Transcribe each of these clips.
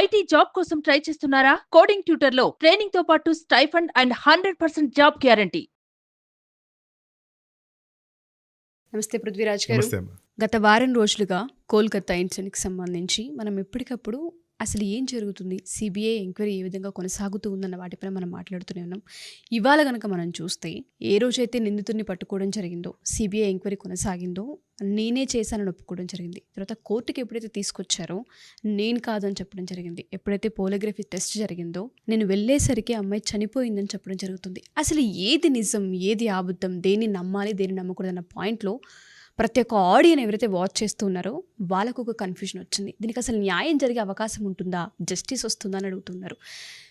IT job కోసం try చేస్తున్నారా? Coding tutor లో ట్రైనింగ్ తో పాటు స్టైఫండ్ అండ్ 100% జాబ్ గ్యారంటీ. నమస్తే పృథ్వీరాజ్ గారు. నమస్తే అమ్మ. గత వారం రోజులుగా కోల్కతా ఇన్సిడెంట్కి సంబంధించి మనం ఎప్పటికప్పుడు అసలు ఏం జరుగుతుంది, సిబిఐ ఎంక్వైరీ ఏ విధంగా కొనసాగుతూ ఉందన్న వాటిపైన మనం మాట్లాడుతూనే ఉన్నాం. ఇవాళ కనుక మనం చూస్తే ఏ రోజైతే నిందితుడిని పట్టుకోవడం జరిగిందో, సిబిఐ ఎంక్వైరీ కొనసాగిందో, నేనే చేశానని ఒప్పుకోవడం జరిగింది. తర్వాత కోర్టుకి ఎప్పుడైతే తీసుకొచ్చారో నేను కాదని చెప్పడం జరిగింది. ఎప్పుడైతే పోలిగ్రఫీ టెస్ట్ జరిగిందో నేను వెళ్ళేసరికి అమ్మాయి చనిపోయిందని చెప్పడం జరుగుతుంది. అసలు ఏది నిజం, ఏది అబద్ధం, దేన్ని నమ్మాలి, దేన్ని నమ్మకూడదన్న పాయింట్లో ప్రతి ఒక్క ఆడియన్ ఎవరైతే వాచ్ చేస్తూ ఉన్నారో వాళ్ళకు ఒక కన్ఫ్యూజన్ వచ్చింది. దీనికి అసలు న్యాయం జరిగే అవకాశం ఉంటుందా, జస్టిస్ వస్తుందా అని అడుగుతున్నారు.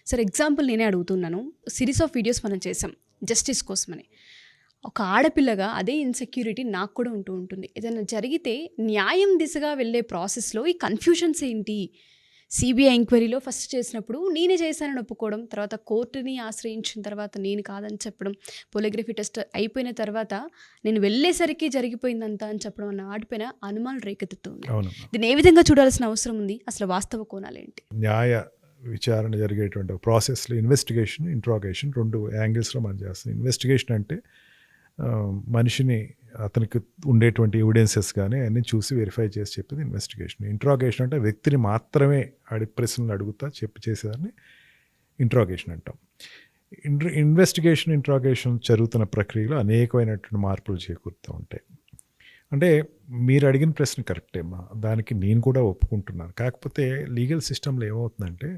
సరే, ఎగ్జాంపుల్ నేనే అడుగుతున్నాను. సిరీస్ ఆఫ్ వీడియోస్ మనం చేసాం జస్టిస్ కోసమని. ఒక ఆడపిల్లగా అదే ఇన్సెక్యూరిటీ నాకు కూడా ఉంటూ ఉంటుంది. ఏదైనా జరిగితే న్యాయం దిశగా వెళ్ళే ప్రాసెస్లో ఈ కన్ఫ్యూజన్స్ ఏంటి? సిబిఐ ఎంక్వైరీలో ఫస్ట్ చేసినప్పుడు నేనే చేశానని ఒప్పుకోవడం, తర్వాత కోర్టుని ఆశ్రయించిన తర్వాత నేను కాదని చెప్పడం, పోలిగ్రఫీ టెస్ట్ అయిపోయిన తర్వాత నేను వెళ్ళేసరికి జరిగిపోయిందంతా అని చెప్పడం అన్న వాటిపైన అనుమానం రేకెత్తుతుంది. దీన్ని ఏ విధంగా చూడాల్సిన అవసరం ఉంది? అసలు వాస్తవ కోణాలేంటి? న్యాయ విచారణ జరిగేటువంటి ప్రాసెస్లో ఇన్వెస్టిగేషన్, ఇంట్రాగేషన్ రెండు యాంగిల్స్లో మనం చేస్తాం. ఇన్వెస్టిగేషన్ అంటే మనిషిని, అతనికి ఉండేటువంటి ఎవిడెన్సెస్ కానీ అన్నీ చూసి వెరిఫై చేసి చెప్పేది ఇన్వెస్టిగేషన్. ఇంట్రాగేషన్ అంటే వ్యక్తిని మాత్రమే ప్రశ్నలు అడుగుతా చేసేదాన్ని ఇంట్రాగేషన్ అంటాం. ఇన్వెస్టిగేషన్, ఇంట్రాగేషన్ జరుగుతున్న ప్రక్రియలో అనేకమైనటువంటి మార్పులు చేకూరుతూ ఉంటాయి. అంటే మీరు అడిగిన ప్రశ్న కరెక్టేమ్మా, దానికి నేను కూడా ఒప్పుకుంటున్నాను. కాకపోతే లీగల్ సిస్టంలో ఏమవుతుందంటే,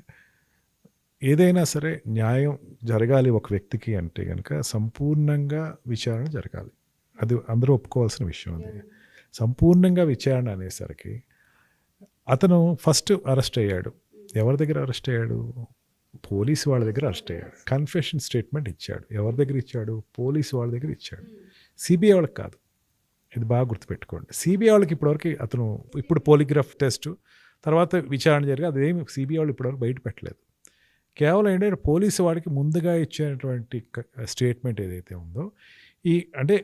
ఏదైనా సరే న్యాయం జరగాలి ఒక వ్యక్తికి అంటే కనుక సంపూర్ణంగా విచారణ జరగాలి. అది అందరూ ఒప్పుకోవాల్సిన విషయం. అది సంపూర్ణంగా విచారణ అనేసరికి అతను ఫస్ట్ అరెస్ట్ అయ్యాడు. ఎవరి దగ్గర అరెస్ట్ అయ్యాడు? పోలీసు వాళ్ళ దగ్గర అరెస్ట్ అయ్యాడు. కన్ఫెషన్ స్టేట్మెంట్ ఇచ్చాడు. ఎవరి దగ్గర ఇచ్చాడు? పోలీసు వాళ్ళ దగ్గర ఇచ్చాడు. సిబిఐ వాళ్ళకి కాదు. ఇది బాగా గుర్తుపెట్టుకోండి. సిబిఐ వాళ్ళకి ఇప్పటివరకు ఇప్పుడు పోలిగ్రాఫ్ టెస్ట్ తర్వాత విచారణ జరిగి అదేమి సిబిఐ వాళ్ళు ఇప్పటివరకు బయట పెట్టలేదు. కేవలం ఏంటంటే పోలీసు వాడికి ముందుగా ఇచ్చేటువంటి స్టేట్మెంట్ ఏదైతే ఉందో, అంటే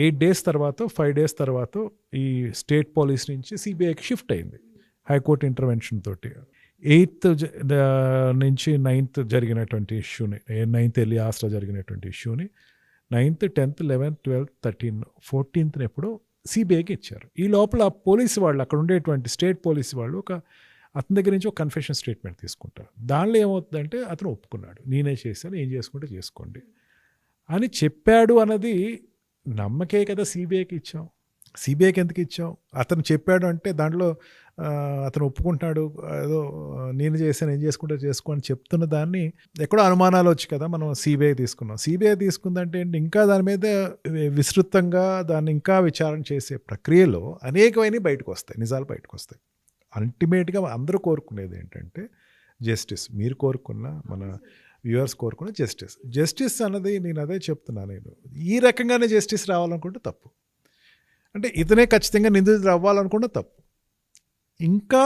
8 days తర్వాత 5 days తర్వాత ఈ స్టేట్ పోలీస్ నుంచి సిబిఐకి షిఫ్ట్ అయింది హైకోర్టు ఇంటర్వెన్షన్ తోటి. 8th నుంచి 9th జరిగినటువంటి ఇష్యూని, 9th వెళ్ళి ఆస్ట్రా జరిగినటువంటి ఇష్యూని 9th, 10th, 11th, 12th, 13th, 14th ఎప్పుడో సిబిఐకి ఇచ్చారు. ఈ లోపల పోలీసు వాళ్ళు, అక్కడ ఉండేటువంటి స్టేట్ పోలీసు వాళ్ళు అతని దగ్గర నుంచి ఒక కన్ఫెషన్ స్టేట్మెంట్ తీసుకుంటారు. దానిలో ఏమవుతుందంటే అతను ఒప్పుకున్నాడు, నేనే చేశాను, ఏం చేసుకుంటే చేసుకోండి అని చెప్పాడు. అన్నది నమ్మకే కదా సిబిఐకి ఇచ్చాం. సిబిఐకి ఎందుకు ఇచ్చాం? అతను చెప్పాడు అంటే దాంట్లో అతను ఒప్పుకుంటున్నాడు, ఏదో నేను చేశాను, ఏం చేసుకుంటే చేసుకో అని చెప్తున్న దాన్ని ఎక్కడో అనుమానాలు వచ్చి కదా మనం సిబిఐ తీసుకున్నాం. సిబిఐ తీసుకుందంటే ఇంకా దాని మీద విస్తృతంగా దాన్ని ఇంకా విచారణ చేసే ప్రక్రియలో అనేకమైనవి బయటకు వస్తాయి, నిజాలు బయటకు వస్తాయి. అల్టిమేట్గా అందరూ కోరుకునేది ఏంటంటే జస్టిస్. మీరు కోరుకున్న, మన వ్యూవర్స్ కోరుకున్న జస్టిస్. జస్టిస్ అన్నది నేను అదే చెప్తున్నాను. నేను ఈ రకంగానే జస్టిస్ రావాలనుకుంటే తప్పు. అంటే ఇతనే ఖచ్చితంగా నిందితుడు అవ్వాలనుకుంటే తప్పు. ఇంకా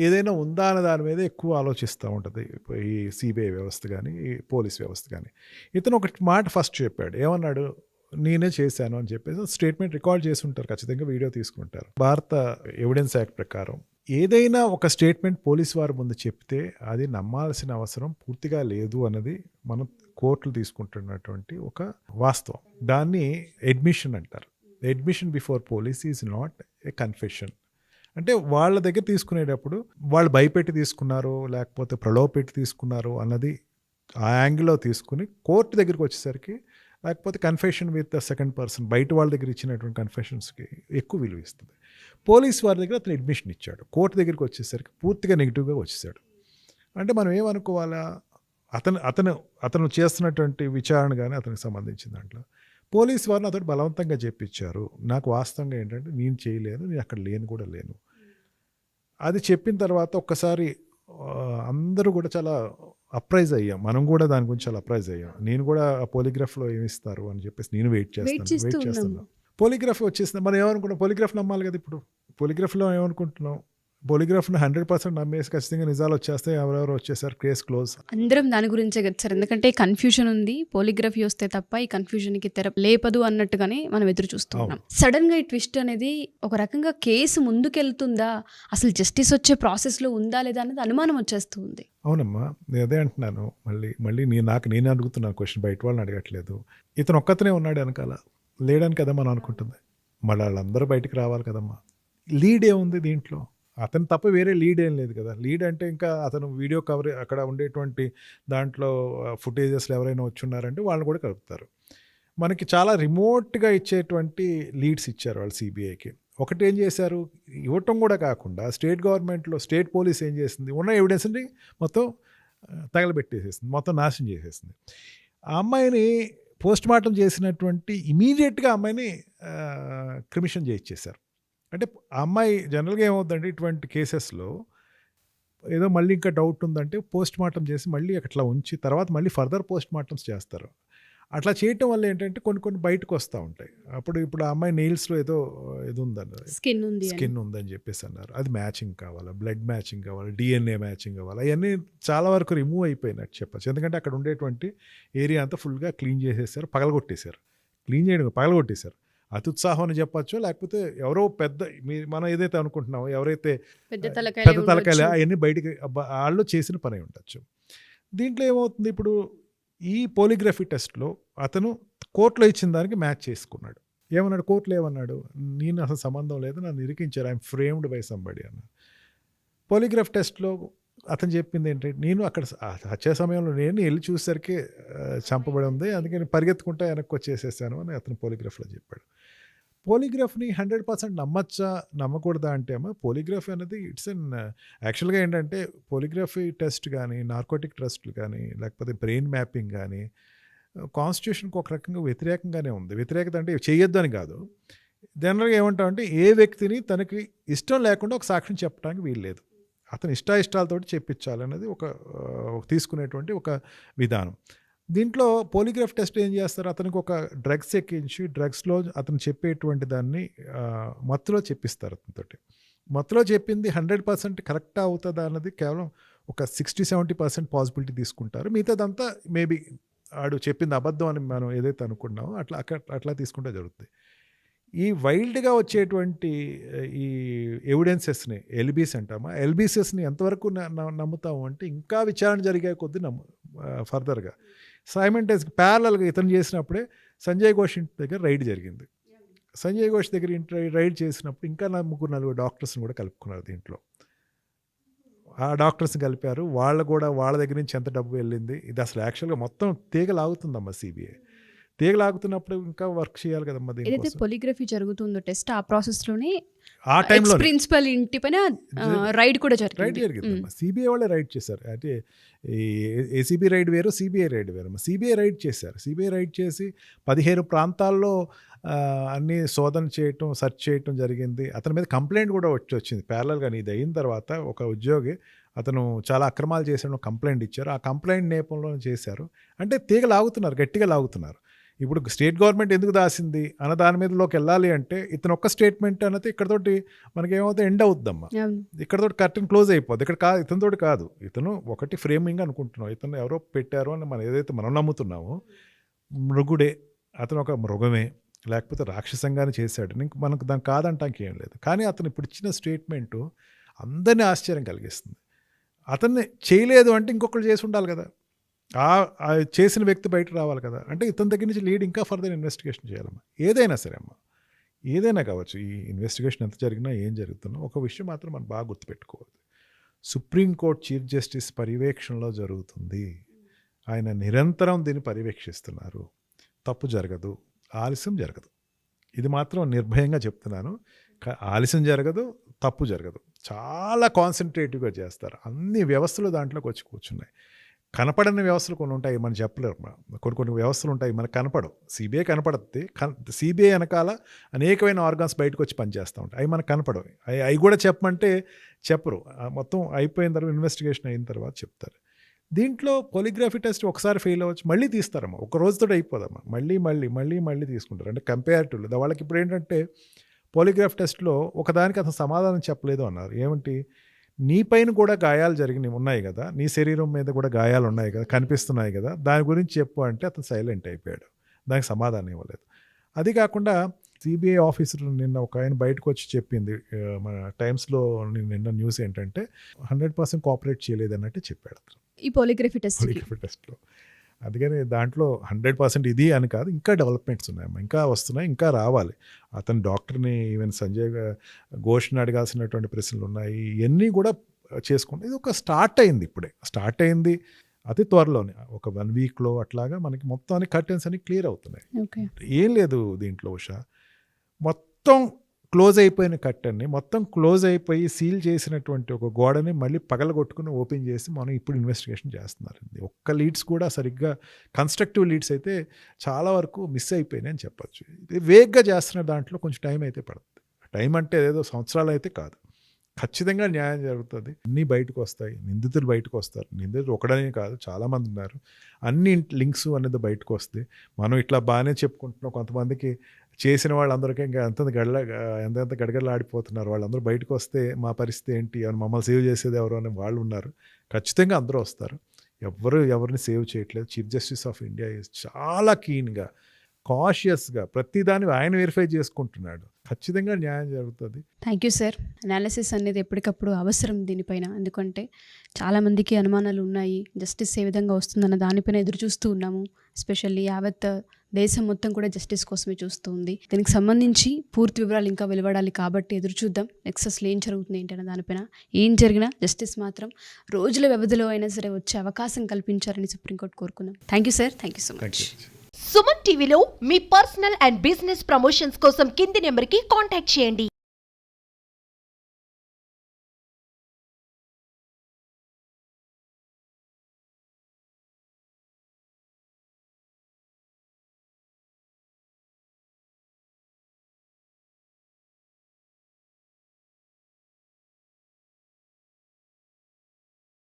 ఏదైనా ఉందా అన్న దాని మీద ఎక్కువ ఆలోచిస్తూ ఉంటుంది ఈ సిబిఐ వ్యవస్థ కానీ, ఈ పోలీస్ వ్యవస్థ కానీ. ఇతను ఒక మాట ఫస్ట్ చెప్పాడు. ఏమన్నాడు? నేనే చేశాను అని చెప్పేసి స్టేట్మెంట్ రికార్డ్ చేసి ఉంటారు, ఖచ్చితంగా వీడియో తీసుకుంటారు. భారత ఎవిడెన్స్ యాక్ట్ ప్రకారం ఏదైనా ఒక స్టేట్మెంట్ పోలీస్ వారి ముందు చెప్తే అది నమ్మాల్సిన అవసరం పూర్తిగా లేదు అన్నది మనం కోర్టులు తీసుకుంటున్నటువంటి ఒక వాస్తవం. దాన్ని అడ్మిషన్ అంటారు. Admission before police is not a confession. అంటే వాళ్ళ దగ్గర తీసుకునేటప్పుడు వాళ్ళు భయపెట్టి తీసుకున్నారు, లేకపోతే ప్రలోభపెట్టి తీసుకున్నారు అన్నది ఆ యాంగిల్లో తీసుకుని కోర్టు దగ్గరికి వచ్చేసరికి, లేకపోతే confession with the second person, బయట వాళ్ళ దగ్గర ఇచ్చినటువంటి కన్ఫెషన్స్కి ఎక్కువ విలువ ఇస్తుంది. పోలీస్ వారి దగ్గర అతను అడ్మిషన్ ఇచ్చాడు, కోర్టు దగ్గరికి వచ్చేసరికి పూర్తిగా నెగిటివ్గా వచ్చేసాడు. అంటే మనం ఏమనుకోవాలా? అతను చేస్తున్నటువంటి విచారణ కానీ అతనికి సంబంధించిన దాంట్లో పోలీస్ వారిని అతడు బలవంతంగా చెప్పించారు. నాకు వాస్తవంగా ఏంటంటే నేను చేయలేను, నేను అక్కడ కూడా లేను. అది చెప్పిన తర్వాత ఒక్కసారి అందరూ కూడా చాలా అప్రైజ్ అయ్యాం. మనం కూడా దాని గురించి చాలా అప్రైజ్ అయ్యాం. నేను కూడా ఆ పోలిగ్రాఫ్లో ఏమిస్తారు అని చెప్పేసి నేను వెయిట్ చేస్తాను. పోలిగ్రాఫ్ వచ్చేసింది. మనం ఏమనుకుంటాం? పోలిగ్రాఫ్ నమ్మాలి కదా. ఇప్పుడు పోలిగ్రాఫ్లో ఏమనుకుంటున్నాం? పాలిగ్రాఫ్ని 100% నమ్మేసి ఖచ్చితంగా నిజాలు వచ్చేస్తే ఎవరెవరు వచ్చేసారు, కేసు క్లోజ్. అందరం దాని గురించే కదా సార్, ఎందుకంటే కన్ఫ్యూజన్ ఉంది, పోలిగ్రఫీ వస్తే తప్ప ఈ కన్ఫ్యూజన్కి తెర లేపదు అన్నట్టుగానే మనం ఎదురు చూస్తున్నాం. సడన్ గా ఈ ట్విస్ట్ అనేది ఒక రకంగా కేసు ముందుకెళ్తుందా, అసలు జస్టిస్ వచ్చే ప్రాసెస్లో ఉందా లేదా అనేది అనుమానం వచ్చేస్తుంది. అవునమ్మా, నేను అదే అంటున్నాను. మళ్ళీ నేను అడుగుతున్నాను క్వశ్చన్, బయట వాళ్ళని అడగట్లేదు. ఇతను ఒక్కతనే ఉన్నాడు వెనకాల, లేడని కదా మనం అనుకుంటుంది. మళ్ళీ వాళ్ళందరూ బయటికి రావాలి కదమ్మా. లీడ్ ఏముంది దీంట్లో? అతను తప్ప వేరే లీడ్ ఏం లేదు కదా. లీడ్ అంటే ఇంకా అతను వీడియో కవర్ అక్కడ ఉండేటువంటి దాంట్లో ఫుటేజెస్లో ఎవరైనా వచ్చున్నారంటే వాళ్ళని కూడా కలుపుతారు. మనకి చాలా రిమోట్గా ఇచ్చేటువంటి లీడ్స్ ఇచ్చారు వాళ్ళు సిబిఐకి. ఒకటి ఏం చేశారు, ఇవ్వటం కూడా కాకుండా స్టేట్ గవర్నమెంట్లో స్టేట్ పోలీస్ ఏం చేసింది, ఉన్న ఎవిడెన్స్ని మొత్తం తగలబెట్టేసేసింది, మొత్తం నాశనం చేసేసింది. ఆ అమ్మాయిని పోస్ట్ మార్టం చేసినటువంటి ఇమీడియట్గా అమ్మాయిని క్రిమిషన్ చేయించేశారు. అంటే ఆ అమ్మాయి జనరల్గా ఏమవుతుందంటే ఇటువంటి కేసెస్లో ఏదో మళ్ళీ ఇంకా డౌట్ ఉందంటే పోస్ట్ మార్టం చేసి మళ్ళీ అట్లా ఉంచి తర్వాత మళ్ళీ ఫర్దర్ పోస్ట్ మార్టమ్స్ చేస్తారు. అట్లా చేయటం వల్ల ఏంటంటే కొన్ని బయటకు వస్తూ ఉంటాయి. ఇప్పుడు ఆ అమ్మాయి నెయిల్స్లో ఏదో ఉందన్నారు, స్కిన్ ఉందని చెప్పేసి అన్నారు. అది మ్యాచింగ్ కావాలా, బ్లడ్ మ్యాచింగ్ కావాలా, డిఎన్ఏ మ్యాచింగ్ కావాలా, అవన్నీ చాలా వరకు రిమూవ్ అయిపోయినట్టు చెప్పచ్చు. ఎందుకంటే అక్కడ ఉండేటువంటి ఏరియా అంతా ఫుల్గా క్లీన్ చేసేసారు, పగలగొట్టేశారు. క్లీన్ చేయడం పగలగొట్టేశారు. అత్యుత్సాహం అని చెప్పచ్చు, లేకపోతే ఎవరో మనం ఏదైతే అనుకుంటున్నామో ఎవరైతే పెద్ద తలకాయలు అవన్నీ బయటికి వాళ్ళు చేసిన పని ఉండొచ్చు. దీంట్లో ఏమవుతుంది, ఇప్పుడు ఈ పోలిగ్రఫీ టెస్ట్లో అతను కోర్టులో ఇచ్చిన దానికి మ్యాచ్ చేసుకున్నాడు. ఏమన్నాడు కోర్టులో, ఏమన్నాడు, నేను అసలు సంబంధం లేదు, నన్ను ఇరికించారు, ఐఎమ్ ఫ్రేమ్డ్ బై సంబడి అన్నాడు. పోలిగ్రాఫ్ టెస్ట్లో అతను చెప్పింది ఏంటంటే, నేను అక్కడ హత్య సమయంలో నేను వెళ్ళి చూసేసరికి చంపబడి ఉంది, అందుకని పరిగెత్తుకుంటా వెనక్కి వచ్చేసేసాను అని అతను పోలిగ్రాఫ్లో చెప్పాడు. పోలిగ్రాఫ్ని 100% నమ్మచ్చా నమ్మకూడదా అంటే అమ్మ, పోలిగ్రఫీ అనేది ఇట్స్ అన్ యాక్చువల్గా ఏంటంటే పోలిగ్రఫీ టెస్ట్ కానీ, నార్కోటిక్ టెస్ట్లు కానీ, లేకపోతే బ్రెయిన్ మ్యాపింగ్ కానీ కాన్స్టిట్యూషన్కి ఒక రకంగా వ్యతిరేకంగానే ఉంది. వ్యతిరేకత అంటే చేయొద్దు అని కాదు. జనరల్గా ఏమంటామంటే ఏ వ్యక్తిని తనకి ఇష్టం లేకుండా ఒక సాక్ష్యం చెప్పడానికి వీల్లేదు, అతని ఇష్టాలతోటి చెప్పించాలనేది ఒక తీసుకునేటువంటి ఒక విధానం. దీంట్లో పోలిగ్రాఫ్ టెస్ట్ ఏం చేస్తారు, అతనికి ఒక డ్రగ్స్ ఎక్కించి డ్రగ్స్లో అతను చెప్పేటువంటి దాన్ని మత్తులో చెప్పిస్తారు. అతనితోటి మత్తులో చెప్పింది 100% కరెక్టా అవుతుందా అన్నది కేవలం ఒక 60-70% పాసిబిలిటీ తీసుకుంటారు. మిగతాదంతా మేబీ ఆడు చెప్పింది అబద్ధం అని మనం ఏదైతే అనుకున్నామో అట్లా తీసుకుంటే జరుగుతుంది. ఈ వైల్డ్గా వచ్చేటువంటి ఈ ఎవిడెన్సెస్ని ఎల్బీస్ అంటామా, ఎల్బీసెస్ని ఎంతవరకు నమ్ముతాము అంటే ఇంకా విచారణ జరిగే కొద్దీ ఫర్దర్గా సైమల్టేనియస్గా ప్యారలల్గా ఇతను చేసినప్పుడే సంజయ్ ఘోష్ ఇంటి దగ్గర రైడ్ జరిగింది. సంజయ్ ఘోష్ దగ్గర రైడ్ చేసినప్పుడు ఇంకా 3-4 డాక్టర్స్ని కూడా కలుపుకున్నారు దీంట్లో. ఆ డాక్టర్స్ని కలిపారు, వాళ్ళ దగ్గర నుంచి ఎంత డబ్బు వెళ్ళింది, ఇది అసలు యాక్చువల్గా మొత్తం తీగలాగుతుందమ్మా సిబిఐ. తీగలాగుతున్నప్పుడు ఇంకా వర్క్ చేయాలి కదమ్మా. ఏదైతే పోలిగ్రఫీ జరుగుతుందో టెస్ట్, ఆ ప్రాసెస్లోనే ఆ టైంలో ప్రిన్సిపల్ ఇంటి పైన రైడ్ కూడా జరిగిందమ్మా. సిబిఐ వాళ్ళే రైడ్ చేశారు. అంటే ఈ ఏసీబీ రైడ్ వేరు, సిబిఐ రైడ్ వేరు. సిబిఐ రైడ్ చేశారు. సిబిఐ రైడ్ చేసి 15 ప్రాంతాల్లో అన్నీ శోధన చేయటం, సెర్చ్ చేయటం జరిగింది. అతని మీద కంప్లైంట్ కూడా వచ్చింది ప్యారలల్గా. ఇది అయిన తర్వాత ఒక ఉద్యోగి అతను చాలా అక్రమాలు చేశాడు కంప్లైంట్ ఇచ్చారు. ఆ కంప్లైంట్ నేపథ్యంలో చేశారు. అంటే తీగ లాగుతున్నారు, గట్టిగా లాగుతున్నారు. ఇప్పుడు స్టేట్ గవర్నమెంట్ ఎందుకు దాసింది అన్న దాని మీదలోకి వెళ్ళాలి అంటే ఇతను ఒక్క స్టేట్మెంట్ అన్నది ఇక్కడతోటి మనకేమవుతుంది, ఎండ్ అవుద్దమ్మా. ఇక్కడతోటి కర్టెన్ క్లోజ్ అయిపోద్ది. ఇతనితోటి కాదు, ఇతను ఒకటి ఫ్రేమింగ్ అనుకుంటున్నాం, ఇతను ఎవరో పెట్టారో అని మనం ఏదైతే మనం నమ్ముతున్నామో, మృగుడే, అతను ఒక మృగమే, లేకపోతే రాక్షసంగానే చేశాడు, మనకు దాన్ని కాదంటానికి ఏం లేదు. కానీ అతను ఇప్పుడు ఇచ్చిన స్టేట్మెంటు అందరినీ ఆశ్చర్యం కలిగిస్తుంది. అతన్ని చేయలేదు అంటే ఇంకొకరు చేసి ఉండాలి కదా, ఆ చేసిన వ్యక్తి బయట రావాలి కదా. అంటే ఇతని దగ్గర నుంచి లీడ్ ఇంకా ఫర్దర్ ఇన్వెస్టిగేషన్ చేయాలమ్మా. ఏదైనా సరే అమ్మా, ఏదైనా కావచ్చు, ఈ ఇన్వెస్టిగేషన్ ఎంత జరిగినా ఏం జరుగుతున్నా ఒక విషయం మాత్రం మనం బాగా గుర్తుపెట్టుకోవాలి, సుప్రీంకోర్టు చీఫ్ జస్టిస్ పర్యవేక్షణలో జరుగుతుంది. ఆయన నిరంతరం దీన్ని పర్యవేక్షిస్తున్నారు. తప్పు జరగదు, ఆలస్యం జరగదు. ఇది మాత్రం నిర్భయంగా చెప్తున్నాను. ఆలస్యం జరగదు, తప్పు జరగదు. చాలా కాన్సన్ట్రేటివ్గా చేస్తారు. అన్ని వ్యవస్థలు దాంట్లోకి వచ్చి కూర్చున్నాయి. కనపడని వ్యవస్థలు కొన్ని ఉంటాయి, మనం చెప్పలేరు. కొన్ని వ్యవస్థలు ఉంటాయి మనకు కనపడవు. సిబిఐ కనపడుతుంది, సిబిఐ వెనకాల అనేకమైన ఆర్గాన్స్ బయటకు వచ్చి పనిచేస్తూ ఉంటాయి, అవి మనకు కనపడవు. అవి కూడా చెప్పమంటే చెప్పరు. మొత్తం అయిపోయిన తర్వాత ఇన్వెస్టిగేషన్ అయిన తర్వాత చెప్తారు. దీంట్లో పోలిగ్రఫీ టెస్ట్ ఒకసారి ఫెయిల్ అవ్వచ్చు, మళ్ళీ తీస్తారమ్మా. ఒక రోజుతో అయిపోదమ్మా, మళ్ళీ తీసుకుంటారు. అంటే కంపేరిటివ్లీ వాళ్ళకి ఇప్పుడు ఏంటంటే పాలిగ్రాఫ్ టెస్ట్లో ఒకదానికి అతను సమాధానం చెప్పలేదు అన్నారు. ఏమిటి, నీ పైన కూడా గాయాలు జరిగినాయి ఉన్నాయి కదా, నీ శరీరం మీద కూడా గాయాలు ఉన్నాయి కదా, కనిపిస్తున్నాయి కదా, దాని గురించి చెప్పు అంటే అతను సైలెంట్ అయిపోయాడు, దానికి సమాధానం ఇవ్వలేదు. అది కాకుండా సిబిఐ ఆఫీసర్ నిన్న ఒక ఆయన బయటకు వచ్చి చెప్పింది, మన టైమ్స్లో నిన్న న్యూస్ ఏంటంటే 100% కోఆపరేట్ చేయలేదు అన్నట్టు చెప్పాడు అతను ఈ పాలిగ్రఫీ టెస్ట్ పాలిగ్రఫీ టెస్ట్లో. అందుకని దాంట్లో 100% ఇది అని కాదు, ఇంకా డెవలప్మెంట్స్ ఉన్నాయమ్మా, ఇంకా వస్తున్నాయి, ఇంకా రావాలి. అతను డాక్టర్ని ఈవెన్ సంజయ్ ఘోష్ని అడగాల్సినటువంటి ప్రశ్నలు ఉన్నాయి, ఇవన్నీ కూడా చేసుకుంటే ఇది ఒక స్టార్ట్ అయింది, ఇప్పుడే స్టార్ట్ అయింది, అతి త్వరలోనే ఒక 1 వీక్లో అట్లాగా మనకి మొత్తం అన్ని కర్టెన్స్ అన్ని క్లియర్ అవుతున్నాయి. ఓకే. ఏం లేదు దీంట్లో ఉషా, మొత్తం క్లోజ్ అయిపోయిన కట్టెన్ని మొత్తం క్లోజ్ అయిపోయి సీల్ చేసినటువంటి ఒక గోడని మళ్ళీ పగలగొట్టుకుని ఓపెన్ చేసి మనం ఇప్పుడు ఇన్వెస్టిగేషన్ చేస్తున్నారు. ఒక్క లీడ్స్ కూడా సరిగ్గా కన్స్ట్రక్టివ్ లీడ్స్ అయితే చాలా వరకు మిస్ అయిపోయినాయి అని చెప్పచ్చు. ఇది వేగ్గా చేస్తున్న దాంట్లో కొంచెం టైం అయితే పడుతుంది. టైం అంటే ఏదో సంవత్సరాలు అయితే కాదు, ఖచ్చితంగా న్యాయం జరుగుతుంది. అన్నీ బయటకు వస్తాయి, నిందితులు బయటకు వస్తారు. నిందితులు ఒకడనే కాదు, చాలామంది ఉన్నారు. అన్ని లింక్స్ అనేది బయటకు వస్తాయి. మనం ఇట్లా బాగానే చెప్పుకుంటున్నాం, కొంతమందికి చేసిన వాళ్ళందరికీ ఇంకా ఎంత గడగడలాడిపోతున్నారు. వాళ్ళందరూ బయటకు వస్తే మా పరిస్థితి ఏంటి, అని మమ్మల్ని సేవ్ చేసేది ఎవరు అని వాళ్ళు ఉన్నారు. ఖచ్చితంగా అందరూ వస్తారు. ఎవరిని సేవ్ చేయట్లేదు. చీఫ్ జస్టిస్ ఆఫ్ ఇండియా చాలా కీన్గా, కాషియస్గా ప్రతిదాన్ని ఆయన వెరిఫై చేసుకుంటున్నాడు. ఖచ్చితంగా న్యాయం జరుగుతుంది. Thank you sir. అనాలిసిస్ అనేది ఎప్పటికప్పుడు అవసరం దీనిపైన, ఎందుకంటే చాలామందికి అనుమానాలు ఉన్నాయి, జస్టిస్ ఏ విధంగా వస్తుందన్న దానిపైన ఎదురు చూస్తూ ఉన్నాము. ఎస్పెషల్లీ యావత్ దేశం మొత్తం కూడా జస్టిస్ కోసమే చూస్తూ ఉంది. దీనికి సంబంధించి పూర్తి వివరాలు ఇంకా వెలువడాలి కాబట్టి ఎదురు చూద్దాం. నెక్సస్లో ఏం జరుగుతుంది ఏంటన్న దానిపైన. ఏం జరిగినా జస్టిస్ మాత్రం రోజుల వ్యవధిలో అయినా సరే వచ్చే అవకాశం కల్పించారని సుప్రీంకోర్టు కోరుకుందాం. Thank you sir. Thank you so much. Suman టీవీలో మీ పర్సనల్ అండ్ బిజినెస్ ప్రమోషన్స్ కోసం కింది నెంబర్కి కాంటాక్ట్ చేయండి.